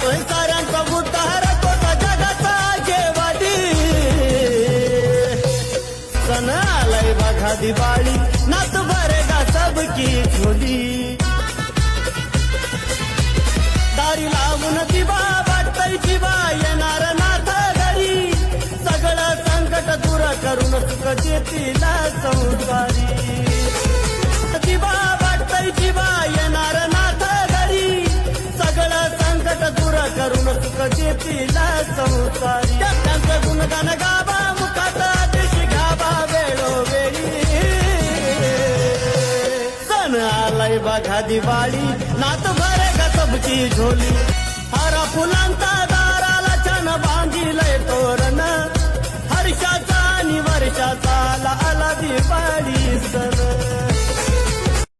जातोय साऱ्यांचा उद्धार कोटा जगाचा घेवाडी सण आलाय बघा दिवाळी नाच भरेगा सबकी झोली दारी लावून दिवा वाटतय जीवा येणार नाथ घरी सगळं संकट दूर करून सुख देतील संसारी दिवा वाटतय जीवा येणार नाथ घरी सगळं संकट दूर करून सुख देतील संसारी त्यांचं गुणगान गावा मुखात आदेश घ्यावा वेळोवेळी सण आलाय बघा दिवाळी नाच भरेगा सबकी झोली हरा फुलांचा दाराला छान बांधिलंय तोरण हर्षाचा आणि वर्षाचा आला दिवाळी सण